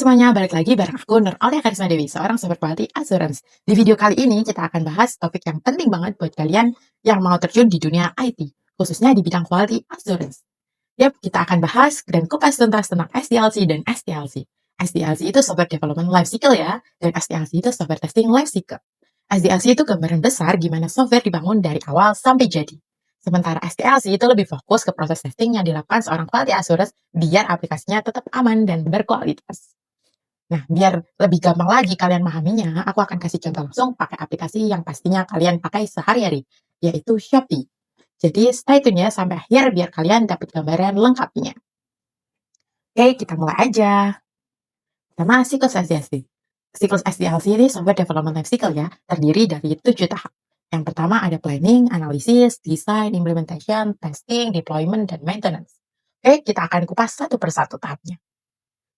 semuanya, balik lagi bareng aku Nur Aulia Karisma Dewi, seorang Super Quality Assurance. Di video kali ini kita akan bahas topik yang penting banget buat kalian yang mau terjun di dunia IT, khususnya di bidang Quality Assurance. Yap, kita akan bahas dan kupas tuntas tentang SDLC dan STLC. SDLC itu Software Development Life Cycle ya, dan STLC itu Software Testing Life Cycle. SDLC itu gambaran besar gimana software dibangun dari awal sampai jadi. Sementara STLC itu lebih fokus ke proses testing yang dilakukan seorang quality assurance biar aplikasinya tetap aman dan berkualitas. Nah, biar lebih gampang lagi kalian memahaminya, aku akan kasih contoh langsung pakai aplikasi yang pastinya kalian pakai sehari-hari, yaitu Shopee. Jadi stay tune ya sampai akhir biar kalian dapat gambaran lengkapnya. Oke, kita mulai aja. Pertama, siklus SDLC. Siklus SDLC ini Software Development Life Cycle ya, terdiri dari 7 tahap. Yang pertama ada planning, analisis, design, implementation, testing, deployment, dan maintenance. Oke, kita akan kupas satu persatu tahapnya.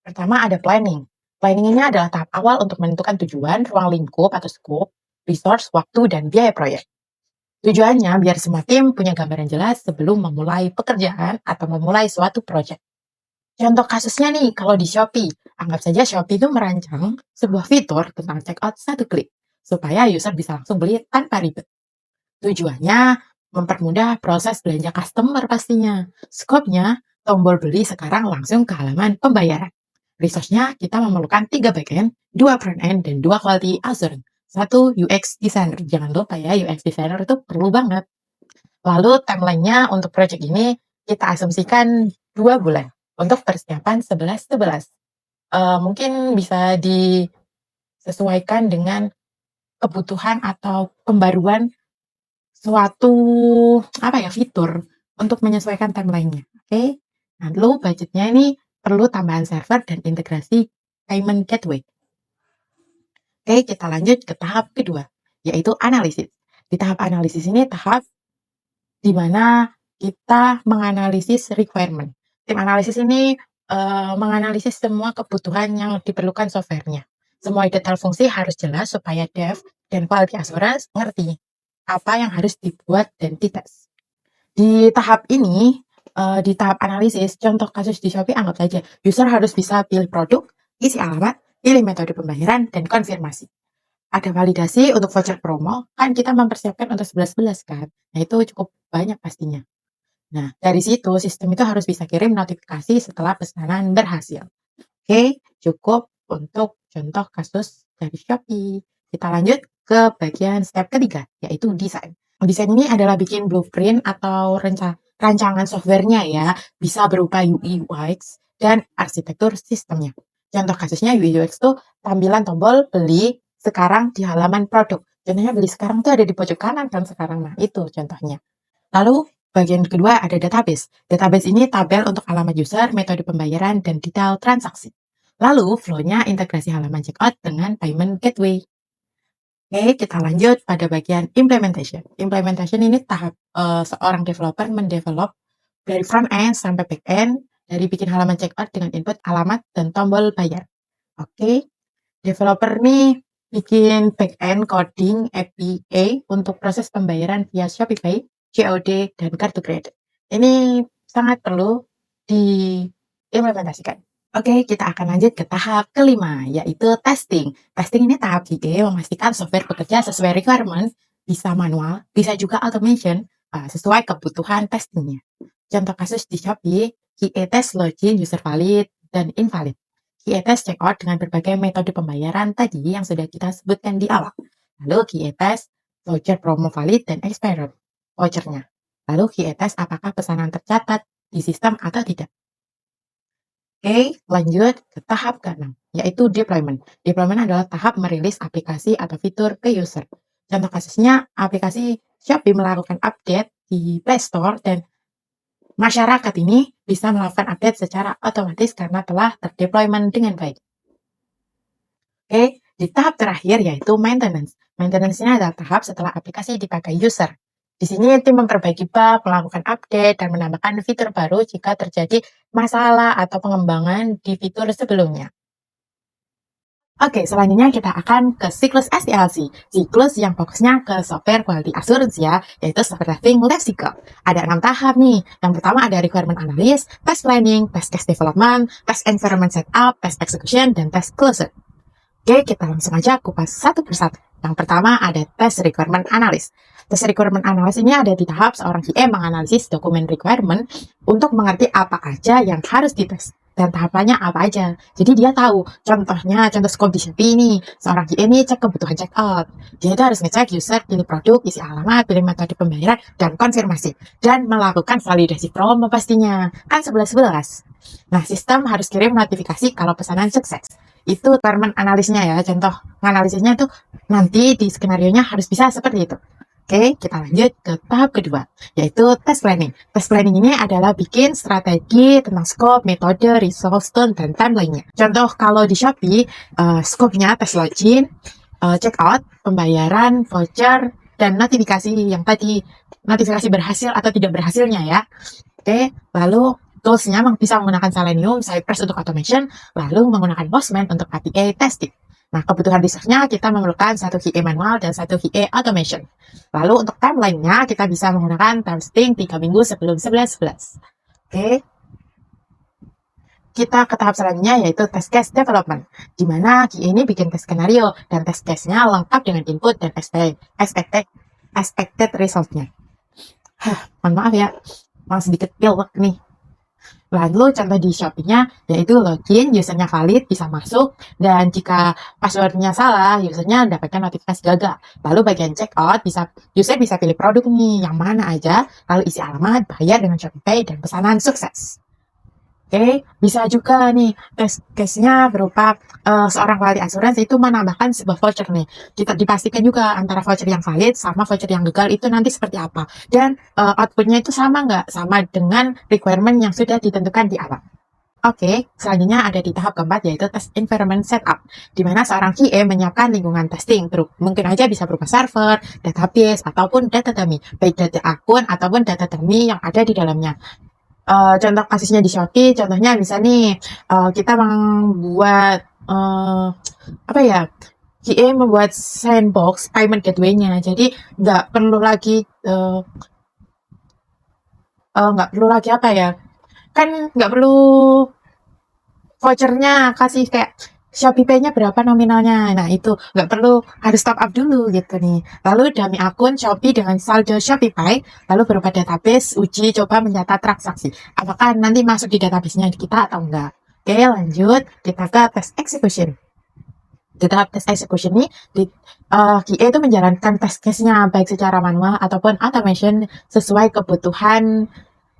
Pertama ada planning. Planning ini adalah tahap awal untuk menentukan tujuan, ruang lingkup atau scope, resource, waktu, dan biaya proyek. Tujuannya biar semua tim punya gambaran jelas sebelum memulai pekerjaan atau memulai suatu proyek. Contoh kasusnya nih, kalau di Shopee, anggap saja Shopee itu merancang sebuah fitur tentang checkout satu klik, supaya user bisa langsung beli tanpa ribet. Tujuannya mempermudah proses belanja customer pastinya. Skopnya, tombol beli sekarang langsung ke halaman pembayaran. Resource-nya kita memerlukan 3 backend, 2 frontend, dan 2 quality assurance. 1 UX designer. Jangan lupa ya, UX designer itu perlu banget. Lalu timeline-nya untuk project ini kita asumsikan 2 bulan untuk persiapan 11-11. Mungkin bisa disesuaikan dengan kebutuhan atau pembaruan suatu fitur untuk menyesuaikan timeline-nya. Oke. Nah, lalu budgetnya ini perlu tambahan server dan integrasi payment gateway. Oke, kita lanjut ke tahap kedua, yaitu analisis. Di tahap analisis ini tahap di mana kita menganalisis requirement. Tim analisis ini menganalisis semua kebutuhan yang diperlukan softwarenya. Semua detail fungsi harus jelas supaya dev dan quality assurance ngerti apa yang harus dibuat dan dites. Di tahap ini, di tahap analisis, contoh kasus di Shopee anggap saja user harus bisa pilih produk, isi alamat, pilih metode pembayaran, dan konfirmasi. Ada validasi untuk voucher promo, kan kita mempersiapkan untuk 11-11 kan. Nah, itu cukup banyak pastinya. Nah, dari situ sistem itu harus bisa kirim notifikasi setelah pesanan berhasil. Oke, cukup untuk contoh kasus dari Shopee. Kita lanjut ke bagian step ketiga, yaitu desain. Desain ini adalah bikin blueprint atau rancangan softwarenya ya, bisa berupa UI, UX, dan arsitektur sistemnya. Contoh kasusnya UI, UX tuh tampilan tombol beli sekarang di halaman produk. Contohnya beli sekarang tuh ada di pojok kanan kan sekarang. Nah, itu contohnya. Lalu bagian kedua ada database. Database ini tabel untuk alamat user, metode pembayaran, dan detail transaksi. Lalu flow-nya integrasi halaman checkout dengan payment gateway. Oke, kita lanjut pada bagian implementation. Implementation ini tahap seorang developer mendevelop dari front end sampai back end, dari bikin halaman checkout dengan input alamat dan tombol bayar. Oke, developer nih bikin back end coding API untuk proses pembayaran via Shopify, COD, dan kartu kredit. Ini sangat perlu diimplementasikan. Oke, kita akan lanjut ke tahap kelima, yaitu testing. Testing ini tahap QA memastikan software bekerja sesuai requirement, bisa manual, bisa juga automation, sesuai kebutuhan testingnya. Contoh kasus di Shopee, QA test login user valid dan invalid. QA test checkout dengan berbagai metode pembayaran tadi yang sudah kita sebutkan di awal. Lalu QA test voucher promo valid dan expired vouchernya. Lalu QA test apakah pesanan tercatat di sistem atau tidak. Oke, lanjut ke tahap ke-6, yaitu deployment. Deployment adalah tahap merilis aplikasi atau fitur ke user. Contoh kasusnya, aplikasi Shopee melakukan update di Play Store dan masyarakat ini bisa melakukan update secara otomatis karena telah terdeployment dengan baik. Oke, di tahap terakhir yaitu maintenance. Maintenance ini adalah tahap setelah aplikasi dipakai user. Di sini tim memperbaiki bug, melakukan update, dan menambahkan fitur baru jika terjadi masalah atau pengembangan di fitur sebelumnya. Oke, selanjutnya kita akan ke siklus SDLC, siklus yang fokusnya ke software quality assurance ya, yaitu software testing life cycle. Ada 6 tahap nih. Yang pertama ada requirement analysis, test planning, test case development, test environment setup, test execution, dan test closure. Oke, kita langsung aja kupas satu persatu. Yang pertama ada test requirement analysis. Test requirement analysis ini ada di tahap seorang QA menganalisis dokumen requirement untuk mengerti apa aja yang harus dites dan tahapannya apa aja. Jadi dia tahu, contohnya, contoh scope di Shopee ini, seorang QA ini cek kebutuhan checkout. Dia itu harus ngecek user, pilih produk, isi alamat, pilih metode pembayaran, dan konfirmasi. Dan melakukan validasi promo pastinya. Kan 11-11. Nah, sistem harus kirim notifikasi kalau pesanan sukses. Itu requirement analisnya ya, contoh analisisnya itu nanti di skenario-nya harus bisa seperti itu. Oke, kita lanjut ke tahap kedua, yaitu test planning. Test planning ini adalah bikin strategi tentang scope, metode, resource, tone, dan timeline-nya. Contoh kalau di Shopee, scope-nya test login, checkout, pembayaran, voucher, dan notifikasi yang tadi, notifikasi berhasil atau tidak berhasilnya ya. Oke, lalu tools-nya bisa menggunakan Selenium, Cypress untuk automation, lalu menggunakan Postman untuk API testing. Nah, kebutuhan resource-nya kita memerlukan satu QA manual dan satu QA automation. Lalu untuk timeline-nya kita bisa menggunakan testing 3 minggu sebelum 11-11. Oke. Kita ke tahap selanjutnya yaitu test case development, di mana QA ini bikin test skenario dan test case-nya lengkap dengan input dan expected result-nya. Mohon maaf ya, masih sedikit pilek nih. Lalu contoh di Shopee-nya yaitu login, usernya valid, bisa masuk, dan jika passwordnya salah, usernya dapatkan notifikasi gagal. Lalu bagian checkout, user bisa pilih produk nih, yang mana aja, lalu isi alamat, bayar dengan ShopeePay, dan pesanan sukses. Oke, bisa juga nih test case-nya berupa seorang quality assurance itu menambahkan sebuah voucher nih. Kita dipastikan juga antara voucher yang valid sama voucher yang gagal itu nanti seperti apa. Dan output-nya itu sama nggak? Sama dengan requirement yang sudah ditentukan di awal. Oke, selanjutnya ada di tahap keempat yaitu test environment setup, di mana seorang QA menyiapkan lingkungan testing. Mungkin aja bisa berupa server, database, ataupun data dummy, baik data akun ataupun data dummy yang ada di dalamnya. Contoh kasusnya di Shopee, contohnya bisa nih, kita membuat, apa ya, QA membuat sandbox payment gateway-nya. Jadi nggak perlu lagi, apa ya, kan nggak perlu voucher-nya kasih kayak ShopeePay-nya berapa nominalnya. Nah, itu nggak perlu harus top up dulu gitu nih. Lalu dummy akun Shopee dengan saldo Shopify, lalu berupa database, uji coba mencatat transaksi. Apakah nanti masuk di database-nya kita atau enggak. Oke, lanjut kita ke test execution. Di tahap test execution ini, QA itu menjalankan test case-nya baik secara manual ataupun automation sesuai kebutuhan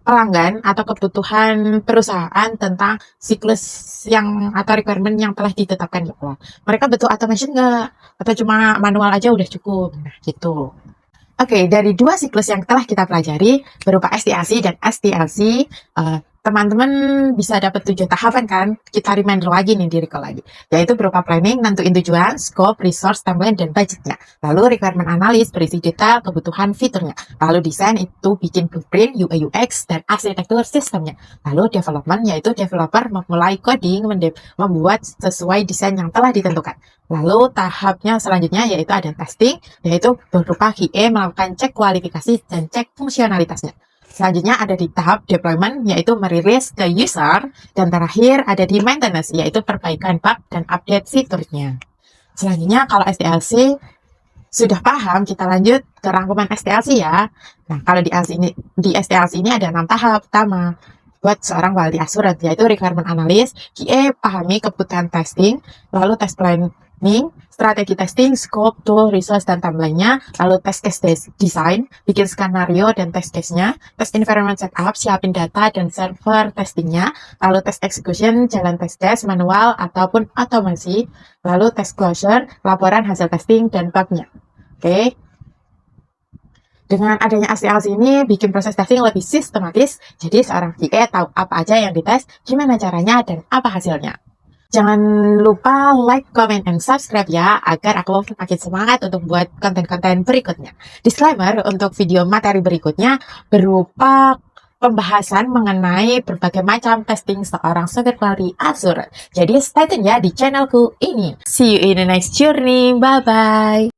pelanggan atau kebutuhan perusahaan tentang siklus yang atau requirement yang telah ditetapkan di awal. Mereka butuh automation nggak? Atau cuma manual aja udah cukup? Nah, gitu. Oke, dari dua siklus yang telah kita pelajari berupa SDLC dan SDLC, teman-teman bisa dapat 7 tahapan kan? Kita reminder lagi nih, di recall lagi. Yaitu berupa planning, nentuin tujuan, scope, resource, timeline, dan budgetnya. Lalu requirement analysis berisi detail kebutuhan fiturnya. Lalu desain itu bikin blueprint, UI UX, dan arsitektur sistemnya. Lalu development yaitu developer memulai coding, membuat sesuai desain yang telah ditentukan. Lalu tahapnya selanjutnya yaitu ada testing, yaitu berupa QA melakukan cek kualifikasi dan cek fungsionalitasnya. Selanjutnya ada di tahap deployment, yaitu merilis ke user. Dan terakhir ada di maintenance, yaitu perbaikan bug dan update fiturnya. Selanjutnya kalau SDLC sudah paham, kita lanjut ke rangkuman SDLC ya. Nah, kalau di SDLC ini ada 6 tahap. Pertama, buat seorang quality assurance, yaitu requirement analysis, QA pahami kebutuhan testing, lalu test planning, strategi testing, scope, tool, resource, dan timeline-nya, lalu test case design, bikin skenario dan test case-nya, test environment setup, siapin data dan server testingnya, lalu test execution, jalan test case, manual, ataupun otomasi, lalu test closure, laporan hasil testing, dan bug-nya. Oke. Dengan adanya SDLC ini bikin proses testing lebih sistematis, jadi seorang QA tahu apa aja yang dites, gimana caranya, dan apa hasilnya. Jangan lupa like, comment, and subscribe ya, agar aku makin semangat untuk buat konten-konten berikutnya. Disclaimer untuk video materi berikutnya berupa pembahasan mengenai berbagai macam testing seorang software quality assurance. Jadi stay tune ya di channelku ini. See you in the next journey. Bye bye.